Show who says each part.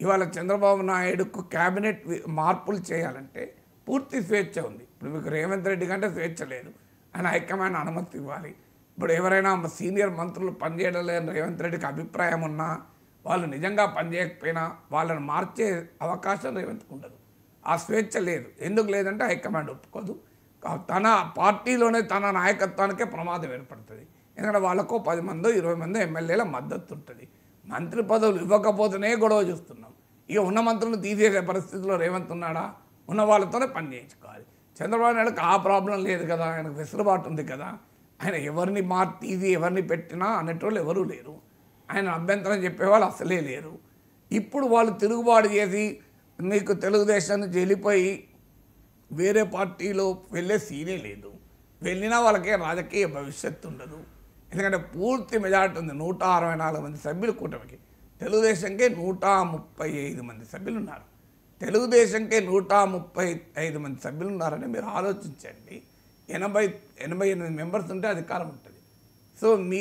Speaker 1: ఇవాళ చంద్రబాబు నాయుడుకు క్యాబినెట్ మార్పులు చేయాలంటే పూర్తి స్వేచ్ఛ ఉంది. ఇప్పుడు మీకు రేవంత్ రెడ్డి కంటే స్వేచ్ఛ లేదు. ఆయన హైకమాండ్ అనుమతి ఇవ్వాలి. ఇప్పుడు ఎవరైనా సీనియర్ మంత్రులు పనిచేయడం లేని రేవంత్ రెడ్డికి అభిప్రాయం ఉన్నా, వాళ్ళు నిజంగా పనిచేయకపోయినా వాళ్ళని మార్చే అవకాశం రేవంత్కి ఉండదు. ఆ స్వేచ్ఛ లేదు. ఎందుకు లేదంటే హైకమాండ్ ఒప్పుకోదు. తన పార్టీలోనే తన నాయకత్వానికే ప్రమాదం ఏర్పడుతుంది. ఎందుకంటే వాళ్ళకో 10 మందో 20 మందో ఎమ్మెల్యేల మద్దతు ఉంటుంది. మంత్రి పదవులు ఇవ్వకపోతేనే గొడవ చూస్తున్నాం. ఇక ఉన్న మంత్రులను తీసేసే పరిస్థితిలో రేవంత్ ఉన్నాడా? ఉన్న వాళ్ళతోనే పని చేయించుకోవాలి. చంద్రబాబు నాయుడుకి ఆ ప్రాబ్లం లేదు కదా, ఆయనకు వెసులుబాటు ఉంది కదా. ఆయన ఎవరిని తీసి ఎవరిని పెట్టినా అనేటోళ్ళు ఎవరూ లేరు. ఆయన అభ్యంతరం చెప్పేవాళ్ళు అసలే లేరు. ఇప్పుడు వాళ్ళు తిరుగుబాటు చేసి మీకు తెలుగుదేశం నుంచి వెళ్ళిపోయి వేరే పార్టీలో వెళ్ళే సీనే లేదు. వెళ్ళినా వాళ్ళకే రాజకీయ భవిష్యత్తు ఉండదు. ఎందుకంటే పూర్తి మెజార్టీ ఉంది. 164 మంది సభ్యులు కూటమికి. తెలుగుదేశంకే 135 మంది సభ్యులు ఉన్నారు. తెలుగుదేశంకే 135 మంది సభ్యులు ఉన్నారని మీరు ఆలోచించండి. 88 మెంబర్స్ ఉంటే అధికారం ఉంటుంది. సో మీ